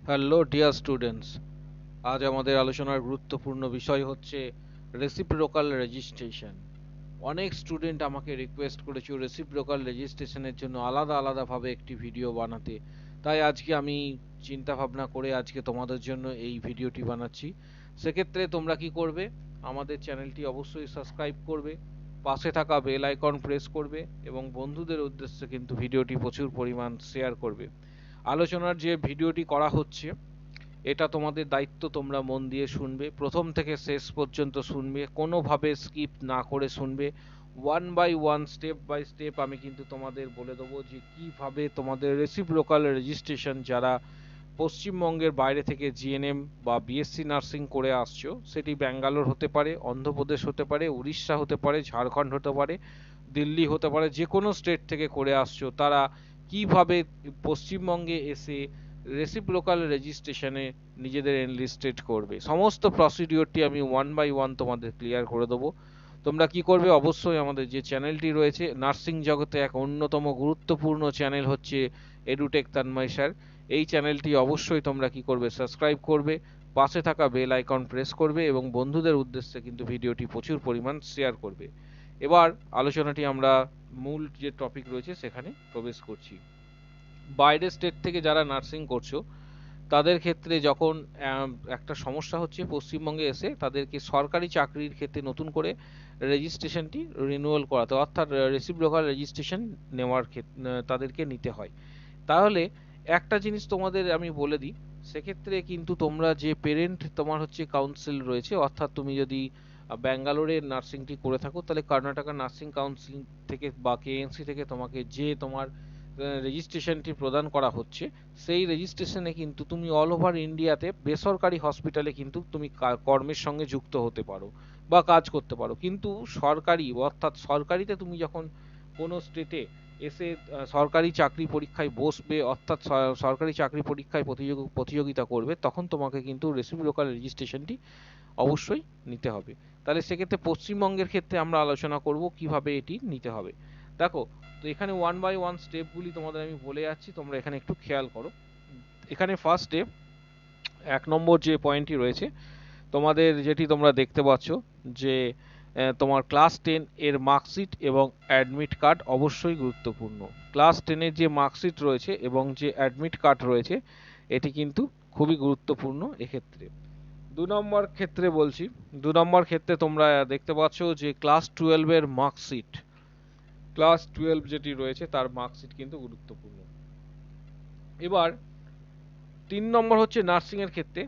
Hello dear students, আজ আমাদের আলোচনার গুরুত্বপূর্ণ বিষয় হচ্ছে রেসিপ্রোকাল রেজিস্ট্রেশন। অনেক স্টুডেন্ট আমাকে রিকোয়েস্ট করেছে রেসিপ্রোকাল রেজিস্ট্রেশনের জন্য আলাদা আলাদাভাবে একটি ভিডিও বানাতে। তাই আজকে আমি চিন্তা ভাবনা করে আজকে তোমাদের জন্য এই ভিডিওটি বানাচ্ছি। সেক্ষেত্রে তোমরা কি করবে, আমাদের চ্যানেলটি অবশ্যই সাবস্ক্রাইব করবে, পাশে থাকা বেল আইকন প্রেস করবে এবং বন্ধুদের উদ্দেশ্যে কিন্তু ভিডিওটি প্রচুর পরিমাণ শেয়ার করবে। আলোচনার যে ভিডিওটি করা হচ্ছে এটা তোমাদের দায়িত্ব, তোমরা মন দিয়ে শুনবে, প্রথম থেকে শেষ পর্যন্ত শুনবে, কোনোভাবে স্কিপ না করে শুনবে। One by one, step by step আমি কিন্তু তোমাদের বলে দেবো যে কিভাবে তোমাদের রেসিপ্রোকাল রেজিস্ট্রেশন যারা পশ্চিমবঙ্গের বাইরে থেকে জিএনএম বা বিএসসি নার্সিং করে আসছো, সেটি ব্যাঙ্গালোর হতে পারে, অন্ধ্রপ্রদেশ হতে পারে, উড়িষ্যা হতে পারে, ঝাড়খণ্ড হতে পারে, দিল্লি হতে পারে, যে কোনো স্টেট থেকে করে আসছো, তারা কিভাবে পশ্চিমবঙ্গে এসে রেসিপ্রোকাল রেজিস্ট্রেশনে নিজেদের এনলিস্টেড করবে, সমস্ত প্রসিডিওরটি আমি ওয়ান বাই ওয়ান তোমাদের ক্লিয়ার করে দেবো। তোমরা কি করবে, অবশ্যই আমাদের যে চ্যানেলটি রয়েছে নার্সিং জগতে এক অন্যতম গুরুত্বপূর্ণ চ্যানেল হচ্ছে এডুটেক তন্ময় স্যার, এই চ্যানেলটি অবশ্যই তোমরা কি করবে, সাবস্ক্রাইব করবে, পাশে থাকা বেল আইকন প্রেস করবে এবং বন্ধুদের উদ্দেশ্যে কিন্তু ভিডিওটি প্রচুর পরিমাণ শেয়ার করবে। এবার আলোচনাটি আমরা মূল যে টপিক রয়েছে সেখানে প্রবেশ করছি। বাইরের স্টেট থেকে যারা নার্সিং করছো তাদের ক্ষেত্রে যখন একটা সমস্যা হচ্ছে, পশ্চিমবঙ্গে এসে তাদেরকে সরকারি চাকরির ক্ষেত্রে নতুন করে রেজিস্ট্রেশনটি রিনিউয়াল করাতে, অর্থাৎ রেসিপ্রোকাল রেজিস্ট্রেশন নেওয়ার ক্ষেত্রে তাদেরকে নিতে হয়। তাহলে একটা জিনিস তোমাদের আমি বলে দিই, সেক্ষেত্রে কিন্তু তোমরা যে পেরেন্ট তোমার হচ্ছে কাউন্সিল রয়েছে, অর্থাৎ তুমি যদি ব্যাঙ্গালোরে নার্সিংটি করে থাকো তাহলে কর্ণাটকা নার্সিং কাউন্সিল থেকে বা কেএনসি থেকে তোমাকে যে তোমার রেজিস্ট্রেশনটি প্রদান করা হচ্ছে, সেই রেজিস্ট্রেশনে কিন্তু তুমি অল ওভার ইন্ডিয়াতে বেসরকারি হসপিটালে কিন্তু তুমি কর্মের সঙ্গে যুক্ত হতে পারো বা কাজ করতে পারো। কিন্তু সরকারি, অর্থাৎ সরকারিতে তুমি যখন কোনো স্টেটে এসে সরকারি চাকরি পরীক্ষায় বসবে, অর্থাৎ সরকারি চাকরি পরীক্ষায় প্রতিযোগিতা করবে, তখন তোমাকে কিন্তু রেসিপ্রোকাল রেজিস্ট্রেশনটি অবশ্যই নিতে হবে। তাহলে সেক্ষেত্রে পশ্চিমবঙ্গের ক্ষেত্রে আমরা আলোচনা করব কিভাবে এটি নিতে হবে। দেখো, তো এখানে ওয়ান বাই ওয়ান স্টেপগুলি তোমাদের আমি বলে যাচ্ছি, তোমরা এখানে একটু খেয়াল করো। এখানে ফার্স্ট স্টেপ, এক নম্বর যে পয়েন্টটি রয়েছে তোমাদের, যেটি তোমরা দেখতে পাচ্ছ যে তোমার ক্লাস 10 এর মার্কশিট এবং অ্যাডমিট কার্ড অবশ্যই গুরুত্বপূর্ণ। ক্লাস 10 এর যে মার্কশিট রয়েছে এবং যে অ্যাডমিট কার্ড রয়েছে এটি কিন্তু খুবই গুরুত্বপূর্ণ এক্ষেত্রে। দু নম্বর ক্ষেত্রে বলছি, দু নম্বর ক্ষেত্রে তোমরা দেখতে পাচ্ছ যে ক্লাস 12 এর মার্কশিট, ক্লাস 12 যেটি রয়েছে তার মার্কশিট কিন্তু গুরুত্বপূর্ণ। এবার 3 নম্বর হচ্ছে নার্সিং এর ক্ষেত্রে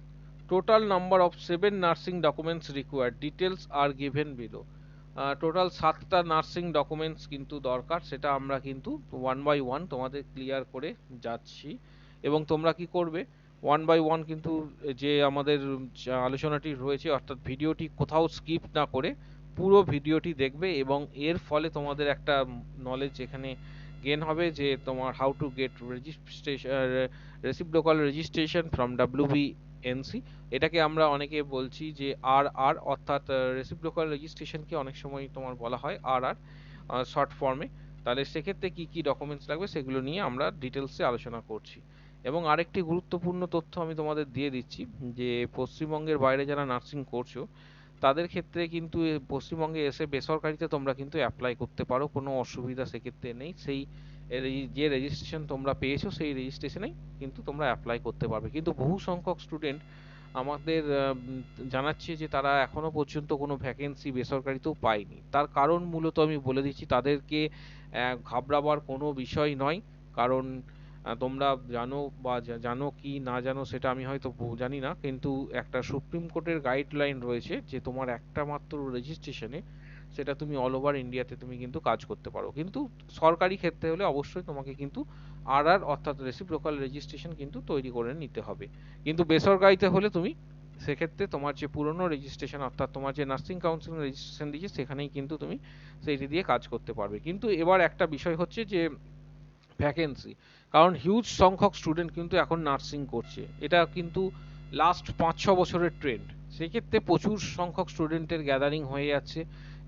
total number of 7 nursing documents required, details are given below. Total 7টা নার্সিং ডকুমেন্টস কিন্তু দরকার, সেটা আমরা কিন্তু ওয়ান বাই ওয়ান তোমাদের ক্লিয়ার করে যাচ্ছি। এবং তোমরা কি করবে, ওয়ান বাই ওয়ান কিন্তু যে আমাদের আলোচনাটি রয়েছে, অর্থাৎ ভিডিওটি কোথাও স্কিপ না করে পুরো ভিডিওটি দেখবে এবং এর ফলে তোমাদের একটা নলেজ এখানে গেইন হবে যে তোমার how to get registration, reciprocal registration from WBNC। এটাকে আমরা অনেকে বলছি যে আর, অর্থাৎ রেসিপ্রোকাল রেজিস্ট্রেশনকে অনেক সময় তোমার বলা হয় আর শর্ট ফর্মে। তাহলে সেক্ষেত্রে কি কি ডকুমেন্টস লাগবে সেগুলো নিয়ে আমরা ডিটেলসে আলোচনা করছি। এবং আরেকটি গুরুত্বপূর্ণ তথ্য আমি তোমাদের দিয়ে দিচ্ছি যে পশ্চিমবঙ্গের বাইরে যারা নার্সিং করছো তাদের ক্ষেত্রে কিন্তু পশ্চিমবঙ্গে এসে বেসরকারিতে তোমরা কিন্তু অ্যাপ্লাই করতে পারো, কোনো অসুবিধা সেক্ষেত্রে নেই। সেই যে রেজিস্ট্রেশন তোমরা পেয়েছো সেই রেজিস্ট্রেশনেই কিন্তু তোমরা অ্যাপ্লাই করতে পারবে। কিন্তু বহু সংখ্যক স্টুডেন্ট আমাদের জানাচ্ছে যে তারা এখনো পর্যন্ত কোনো ভ্যাকেন্সি বেসরকারিতেও পায়নি। তার কারণ মূলত আমি বলে দিচ্ছি, তাদেরকে ঘাবড়াবার কোনো বিষয় নয়। কারণ তোমরা জানো বা জানো কি না জানো সেটা আমি হয়তো জানি না, কিন্তু একটা সুপ্রিম কোর্টের গাইডলাইন রয়েছে যে তোমার একটা মাত্র রেজিস্ট্রেশনে সেটা তুমি অল ওভার ইন্ডিয়াতে তুমি কিন্তু কাজ করতে পারো। কিন্তু সরকারি ক্ষেত্রে হলে অবশ্যই তোমাকে কিন্তু অর্থাৎ রেসিপ্রোকাল রেজিস্ট্রেশন কিন্তু তৈরি করে নিতে হবে। কিন্তু বেসরকারিতে হলে তুমি সেক্ষেত্রে তোমার যে পুরনো রেজিস্ট্রেশন, অর্থাৎ তোমার যে নার্সিং কাউন্সিল রেজিস্ট্রেশন দিয়েছে সেখানেই কিন্তু তুমি সেইটি দিয়ে কাজ করতে পারবে। কিন্তু এবার একটা বিষয় হচ্ছে যে ভ্যাকেন্সি, কারণ হিউজ সংখ্যক স্টুডেন্ট কিন্তু এখন নার্সিং করছে, এটা কিন্তু লাস্ট 5-6 বছরের ট্রেন্ড। সেক্ষেত্রে প্রচুর সংখ্যক স্টুডেন্টের গ্যাদারিং হয়ে যাচ্ছে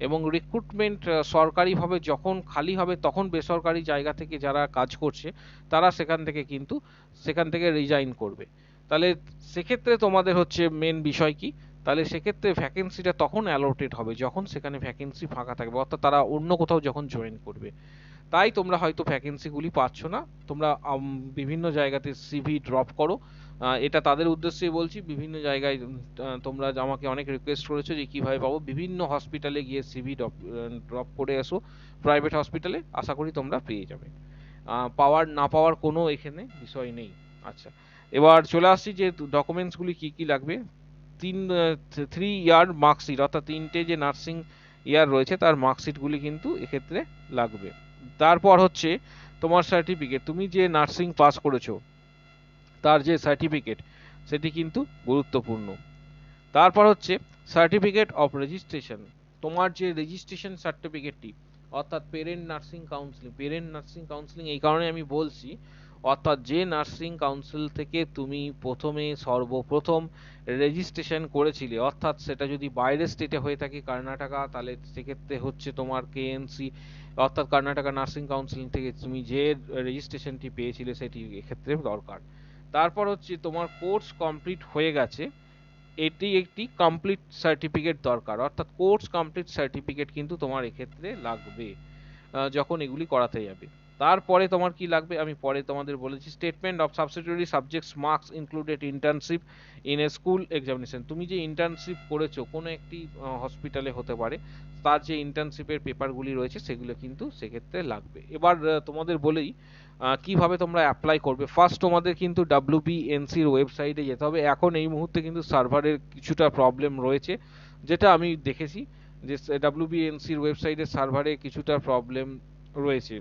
এবং রিক্রুটমেন্ট সরকারিভাবে যখন খালি হবে তখন বেসরকারি জায়গা থেকে যারা কাজ করছে তারা সেখান থেকে রিজাইন করবে। তাহলে সেক্ষেত্রে তোমাদের হচ্ছে মেন বিষয় কি, তাহলে সেক্ষেত্রে ভ্যাকেন্সিটা তখন অ্যালোটেড হবে যখন সেখানে ভ্যাকেন্সি ফাঁকা থাকবে, অর্থাৎ তারা অন্য কোথাও যখন জয়েন করবে। তাই তোমরা হয়তো ভ্যাকেন্সিগুলি পাচ্ছ না, তোমরা বিভিন্ন জায়গাতে সিভি ড্রপ করো। এটা তাদের উদ্দেশ্যেই বলছি, বিভিন্ন জায়গায় তোমরা আমাকে অনেক রিকোয়েস্ট করেছো যে কিভাবে পাবো, বিভিন্ন হসপিটালে গিয়ে সিভি ড্রপ করে এসো, প্রাইভেট হসপিটালে, আশা করি তোমরা পেয়ে যাবে। পাওয়ার না পাওয়ার কোনো এখানে বিষয় নেই। আচ্ছা, এবার চলে আসছি যে ডকুমেন্টসগুলি কি কি লাগবে। 3 ইয়ার মার্কশিট, অর্থাৎ 3টে যে নার্সিং ইয়ার রয়েছে তার মার্কশিটগুলি কিন্তু এক্ষেত্রে লাগবে। তারপর হচ্ছে তোমার সার্টিফিকেট, তুমি যে নার্সিং পাস করেছো তার যে সার্টিফিকেট সেটি কিন্তু গুরুত্বপূর্ণ। তারপর হচ্ছে সার্টিফিকেট অফ রেজিস্ট্রেশন, তোমার যে রেজিস্ট্রেশন সার্টিফিকেটটি, অর্থাৎ পেরেন্ট নার্সিং কাউন্সিলিং এই কারণে আমি বলছি, অর্থাৎ যে নার্সিং কাউন্সিল থেকে তুমি সর্বপ্রথম রেজিস্ট্রেশন করেছিলে, অর্থাৎ সেটা যদি বাইরের স্টেটে হয়ে থাকে কর্ণাটকা, তাহলে সেক্ষেত্রে হচ্ছে তোমার কেএনসি, অর্থাৎ কর্ণাটকা নার্সিং কাউন্সিলিং থেকে তুমি যে রেজিস্ট্রেশনটি পেয়েছিলে সেটি এক্ষেত্রে দরকার। তারপর হচ্ছে তোমার কোর্স কমপ্লিট হয়ে গেছে, এটি একটি কমপ্লিট সার্টিফিকেট দরকার, অর্থাৎ কোর্স কমপ্লিট সার্টিফিকেট কিন্তু তোমার এক্ষেত্রে লাগবে যখন এগুলি করাতে যাবে। তারপরে তোমার কি লাগবে আমি পরে তোমাদের বলেছি, statement of subsidiary subjects marks included internship in a school examination, তুমি যে ইন্টার্নশিপ করেছো কোনো একটি হসপিটালে হতে পারে, তার যে ইন্টার্নশিপের পেপারগুলি রয়েছে সেগুলো কিন্তু সেক্ষেত্রে লাগবে। এবার তোমাদের বলেই কিভাবে তোমরা অ্যাপ্লাই করবে। ফার্স্ট তোমাদের কিন্তু WBNCর ওয়েবসাইটে যেতে হবে। এখন এই মুহূর্তে কিন্তু সার্ভারের কিছুটা প্রবলেম রয়েছে, যেটা আমি দেখেছি যে WBNCর ওয়েবসাইটের সার্ভারে কিছুটা প্রবলেম রয়েছে।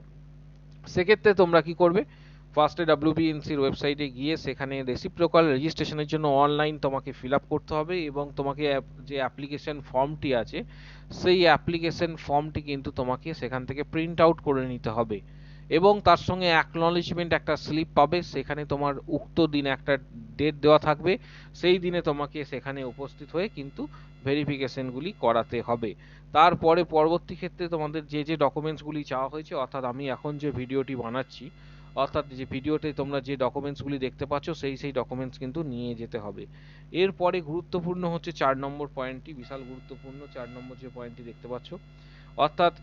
সেক্ষেত্রে তোমরা কি করবে, ফার্স্টে WBNCর ওয়েবসাইটে গিয়ে সেখানে রেসিপ্রোকাল রেজিস্ট্রেশনের জন্য অনলাইন তোমাকে ফিল আপ করতে হবে, এবং তোমাকে যে অ্যাপ্লিকেশন ফর্মটি আছে সেই অ্যাপ্লিকেশন ফর্মটি কিন্তু তোমাকে সেখান থেকে প্রিন্ট আউট করে নিতে হবে, এবং তার সঙ্গে অ্যাকনলেজমেন্ট একটা স্লিপ পাবে, সেখানে তোমার উক্ত দিনে একটা ডেট দেওয়া থাকবে, সেই দিনে তোমাকে সেখানে উপস্থিত হয়ে কিন্তু ভেরিফিকেশনগুলি করাতে হবে। তারপরে পরবর্তী ক্ষেত্রে তোমাদের যে যে ডকুমেন্টসগুলি চাওয়া হয়েছে, অর্থাৎ আমি এখন যে ভিডিওটি বানাচ্ছি, অর্থাৎ যে ভিডিওতে তোমরা যে ডকুমেন্টসগুলি দেখতে পাচ্ছ সেই ডকুমেন্টস কিন্তু নিয়ে যেতে হবে। এরপরে গুরুত্বপূর্ণ হচ্ছে 4 নম্বর পয়েন্টটি, বিশাল গুরুত্বপূর্ণ 4 নম্বর যে পয়েন্টটি দেখতে পাচ্ছ, অর্থাৎ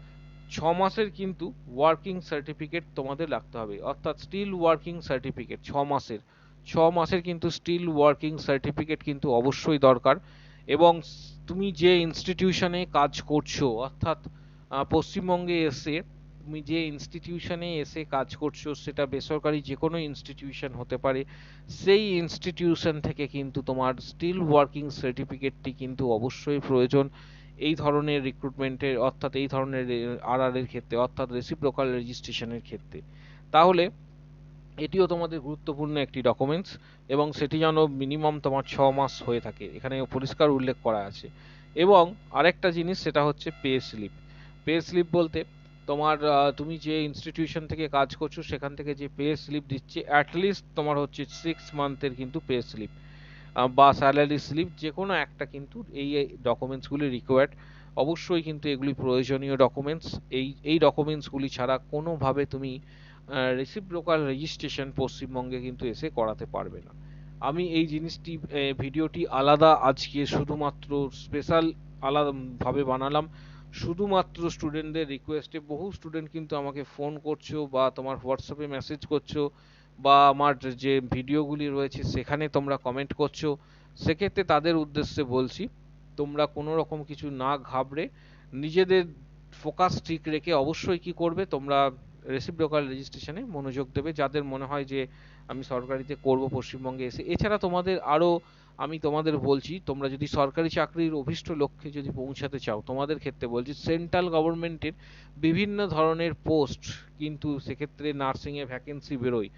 6 মাসের কিন্তু ওয়ার্কিং সার্টিফিকেট তোমাদের লাগতে হবে, অর্থাৎ স্টিল ওয়ার্কিং সার্টিফিকেট 6 মাসের কিন্তু স্টিল ওয়ার্কিং সার্টিফিকেট কিন্তু অবশ্যই দরকার। এবং তুমি যে ইনস্টিটিউশনে কাজ করছো, অর্থাৎ পশ্চিমবঙ্গে এসে তুমি যে ইনস্টিটিউশনে এসে কাজ করছো, সেটা বেসরকারি যে কোনো ইনস্টিটিউশন হতে পারে, সেই ইনস্টিটিউশন থেকে কিন্তু তোমার স্টিল ওয়ার্কিং সার্টিফিকেটটি কিন্তু অবশ্যই প্রয়োজন এই ধরনের রিক্রুটমেন্টের, অর্থাৎ এই ধরনের RR এর ক্ষেত্রে, অর্থাৎ রেসিপ্রোকাল রেজিস্ট্রেশনের ক্ষেত্রে। তাহলে এটিও তোমাদের গুরুত্বপূর্ণ একটি ডকুমেন্টস, এবং সেটি যেন মিনিমাম তোমার 6 মাস হয়ে থাকে, এখানে পরিষ্কার উল্লেখ করা আছে। এবং আরেকটা জিনিস সেটা হচ্ছে পে স্লিপ। পে স্লিপ বলতে তোমার তুমি যে ইনস্টিটিউশন থেকে কাজ করছো সেখান থেকে যে পে স্লিপ দিচ্ছে, অ্যাটলিস্ট তোমার হচ্ছে 6 মান্থের কিন্তু পে স্লিপ বা স্যালারি স্লিপ, যে কোনো একটা কিন্তু এই ডকুমেন্টসগুলি রিকোয়ার্ড, অবশ্যই কিন্তু এগুলি প্রয়োজনীয় ডকুমেন্টস। এই ডকুমেন্টসগুলি ছাড়া কোনোভাবে তুমি রেসিপ্রোকাল রেজিস্ট্রেশন পশ্চিমবঙ্গে কিন্তু এসে করাতে পারবে না। আমি এই জিনিসটি ভিডিওটি আলাদা আজকে শুধুমাত্র স্পেশাল আলাদাভাবে বানালাম, শুধুমাত্র স্টুডেন্টদের রিকোয়েস্টে। বহু স্টুডেন্ট কিন্তু আমাকে ফোন করছো বা তোমার হোয়াটসঅ্যাপে মেসেজ করছো, বা আমার যে ভিডিওগুলি রয়েছে সেখানে তোমরা কমেন্ট করছো, সেক্ষেত্রে তাদের উদ্দেশ্যে বলছি, তোমরা কোনো রকম কিছু না ঘাবড়ে নিজেদের ফোকাস ঠিক রেখে অবশ্যই কি করবে, তোমরা রেসিপ্রোকাল রেজিস্ট্রেশনে মনোযোগ দেবে, যাদের মনে হয় যে আমি সরকারিতে করব পশ্চিমবঙ্গে এসে। এছাড়া তোমাদের আরও আমি তোমাদের বলছি, তোমরা যদি সরকারি চাকরির অভীষ্ট লক্ষ্যে যদি পৌঁছাতে চাও, তোমাদের ক্ষেত্রে বলছি সেন্ট্রাল গভর্নমেন্টের বিভিন্ন ধরনের পোস্ট কিন্তু সেক্ষেত্রে নার্সিংয়ে ভ্যাকেন্সি বেরোয়,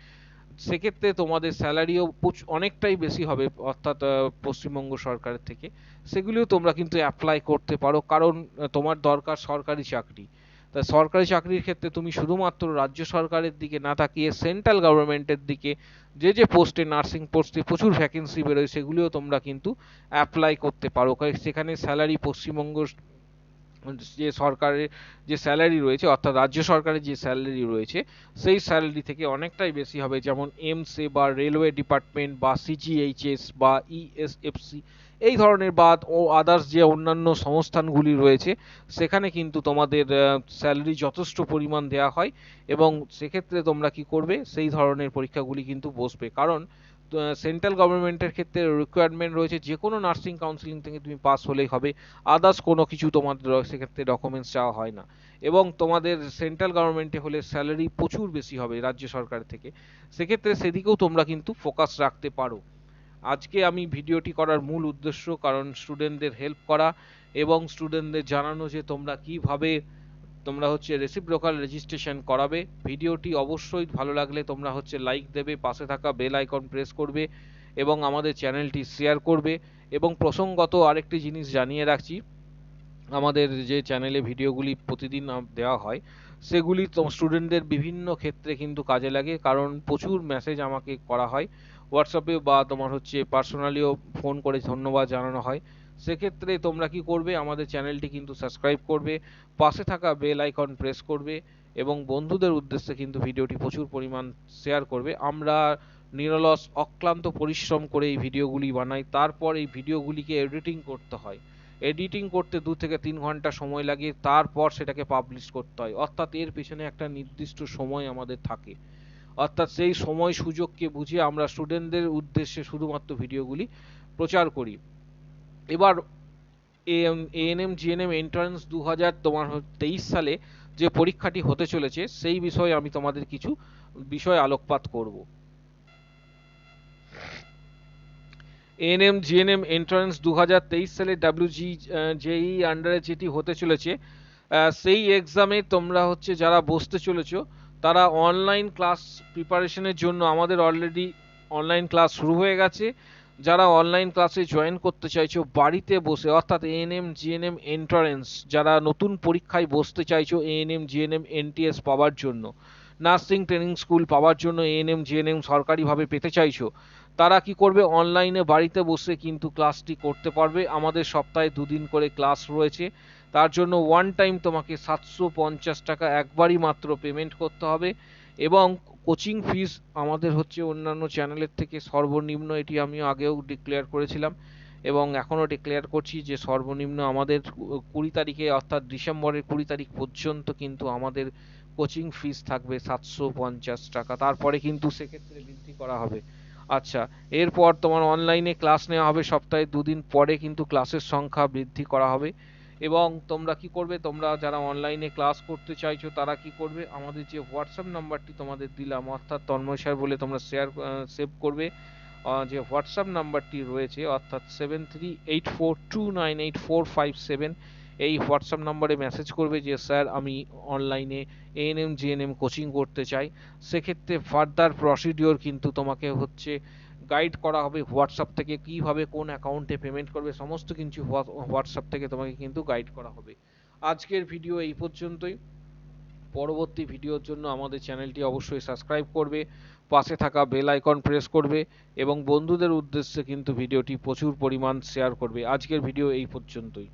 সেক্ষেত্রে তোমাদের স্যালারিও অনেকটাই বেশি হবে, অর্থাৎ পশ্চিমবঙ্গ সরকারের থেকে। সেগুলিও তোমরা কিন্তু অ্যাপ্লাই করতে পারো, কারণ তোমার দরকার সরকারি চাকরি। তা সরকারি চাকরির ক্ষেত্রে তুমি শুধুমাত্র রাজ্য সরকারের দিকে না তাকিয়ে সেন্ট্রাল গভর্নমেন্টের দিকে যে যে পোস্টে, নার্সিং পোস্টে প্রচুর ভ্যাকেন্সি বেরোয়, সেগুলিও তোমরা কিন্তু অ্যাপ্লাই করতে পারো, কারণ সেখানে স্যালারি পশ্চিমবঙ্গ যে সরকারের যে স্যালারি রয়েছে, অর্থাৎ রাজ্য সরকারের যে স্যালারি রয়েছে, সেই স্যালারি থেকে অনেকটাই বেশি হবে। যেমন এমসে বা রেলওয়ে ডিপার্টমেন্ট বা সিজিএইচএস বা ইএসএফসি এই ধরনের বাদ ও আদার্স যে অন্যান্য সংস্থানগুলি রয়েছে, সেখানে কিন্তু তোমাদের স্যালারি যথেষ্ট পরিমাণ দেওয়া হয়। এবং সেক্ষেত্রে তোমরা কি করবে, সেই ধরনের পরীক্ষাগুলি কিন্তু বসবে। কারণ সেন্ট্রাল গভর্নমেন্টের ক্ষেত্রে রিকোয়ারমেন্ট রয়েছে যে কোনো নার্সিং কাউন্সিলিং থেকে তুমি পাস হলেই হবে, আদার্স কোনো কিছু তোমাদের সেক্ষেত্রে ডকুমেন্টস চাওয়া হয় না। এবং তোমাদের সেন্ট্রাল গভর্নমেন্টে হলে স্যালারি প্রচুর বেশি হবে রাজ্য সরকার থেকে, সেক্ষেত্রে সেদিকেও তোমরা কিন্তু ফোকাস রাখতে পারো। আজকে আমি ভিডিওটি করার মূল উদ্দেশ্য কারণ স্টুডেন্টদের হেল্প করা এবং স্টুডেন্টদের জানানো যে তোমরা কিভাবে তোমরা হচ্ছে রেসিপ্রোকাল রেজিস্ট্রেশন করাবে। ভিডিওটি অবশ্যই ভালো লাগলে তোমরা হচ্ছে লাইক দেবে, পাশে থাকা বেল আইকন প্রেস করবে এবং আমাদের চ্যানেলটি শেয়ার করবে। এবং প্রসঙ্গত আরেকটি জিনিস জানিয়ে রাখছি, আমাদের যে চ্যানেলে ভিডিওগুলি প্রতিদিন দেওয়া হয়, সেগুলি তো স্টুডেন্টদের বিভিন্ন ক্ষেত্রে কিন্তু কাজে লাগে। কারণ প্রচুর মেসেজ আমাকে করা হয় হোয়াটসঅ্যাপে বা তোমার হচ্ছে পার্সোনালিও ফোন করে ধন্যবাদ জানানো হয়। সেক্ষেত্রে তোমরা কি করবে, আমাদের চ্যানেলটি কিন্তু সাবস্ক্রাইব করবে, পাশে থাকা বেল আইকন প্রেস করবে এবং বন্ধুদের উদ্দেশ্যে কিন্তু ভিডিওটি প্রচুর পরিমাণ শেয়ার করবে। আমরা নিরলস অক্লান্ত পরিশ্রম করে এই ভিডিওগুলি বানাই, তারপর এই ভিডিওগুলিকে এডিটিং করতে হয়। এডিটিং করতে 2 থেকে 3 ঘন্টা সময় লাগে, তারপর সেটাকে পাবলিশ করতে হয়। অর্থাৎ এর পেছনে একটা নির্দিষ্ট সময় আমাদের থাকে। অর্থাৎ সেই সময় সুযোগকে বুঝে আমরা স্টুডেন্টদের উদ্দেশ্যে শুধুমাত্র ভিডিওগুলি প্রচার করি। এবার এএনএম জিএনএম এন্ট্রান্স 2023 সালে যে পরীক্ষাটি হতে চলেছে, সেই বিষয়ে আমি তোমাদের কিছু বিষয় আলোকপাত করব। এএনএম জিএনএম এন্ট্রান্স 2023 সালে জেই আন্ডারে যেটি হতে চলেছে, সেই এক্সামে তোমরা হচ্ছে যারা বসতে চলেছো, তারা অনলাইন ক্লাস প্রিপারেশনের জন্য আমাদের অলরেডি অনলাইন ক্লাস শুরু হয়ে গেছে। যারা অনলাইন ক্লাসে জয়েন করতে চাইছো বাড়িতে বসে, অর্থাৎ এএনএম জিএনএম এন্ট্রান্স যারা নতুন পরীক্ষায় বসতে চাইছো এএনএম জিএনএম এনটিএস পাওয়ার জন্য, নার্সিং ট্রেনিং স্কুল পাওয়ার জন্য এএনএম জিএনএম সরকারিভাবে পেতে চাইছো, তারা কি করবে, অনলাইনে বাড়িতে বসে কিন্তু ক্লাসটি করতে পারবে। আমাদের সপ্তাহে 2 দিন করে ক্লাস রয়েছে। তার জন্য ওয়ান টাইম তোমাকে 750 টাকা একবারই মাত্র পেমেন্ট করতে হবে। এবং কোচিং ফিস আমাদের হচ্ছে অন্যান্য চ্যানেলের থেকে সর্বনিম্ন, এটি আমি আগেও ডিক্লেয়ার করেছিলাম এবং এখনও ডিক্লেয়ার করছি যে সর্বনিম্ন আমাদের 20 তারিখে অর্থাৎ ডিসেম্বরের 20 তারিখ পর্যন্ত কিন্তু আমাদের কোচিং ফিস থাকবে 750 টাকা। তারপরে কিন্তু সেক্ষেত্রে বৃদ্ধি করা হবে। আচ্ছা, এরপর তোমার অনলাইনে ক্লাস নেওয়া হবে, সপ্তাহে 2 দিন পরে কিন্তু ক্লাসের সংখ্যা বৃদ্ধি করা হবে। এবং তোমরা কি করবে, তোমরা যারা অনলাইনে ক্লাস করতে চাইছো তারা কি করবে, আমাদের যে হোয়াটসঅ্যাপ নাম্বারটি তোমাদের দিলাম, অর্থাৎ তন্ময় স্যার বলে তোমরা সেভ করবে। যে হোয়াটসঅ্যাপ নাম্বারটি রয়েছে অর্থাৎ 7384298457, এই হোয়াটসঅ্যাপ নাম্বারে মেসেজ করবে যে স্যার আমি অনলাইনে এএনএম জিএনএম কোচিং করতে চাই। সেক্ষেত্রে ফার্দার প্রসিডিওর কিন্তু তোমাকে হচ্ছে গাইড করা হবে হোয়াটসঅ্যাপ থেকে, কিভাবে কোন অ্যাকাউন্টে পেমেন্ট করবে, সমস্ত কিছু হোয়াটসঅ্যাপ থেকে তোমাকে কিন্তু গাইড করা হবে। আজকের ভিডিও এই পর্যন্তই। পরবর্তী ভিডিওর জন্য আমাদের চ্যানেলটি অবশ্যই সাবস্ক্রাইব করবে, পাশে থাকা বেল আইকন প্রেস করবে এবং বন্ধুদের উদ্দেশ্যে কিন্তু ভিডিওটি প্রচুর পরিমাণ শেয়ার করবে। আজকের ভিডিও এই পর্যন্তই।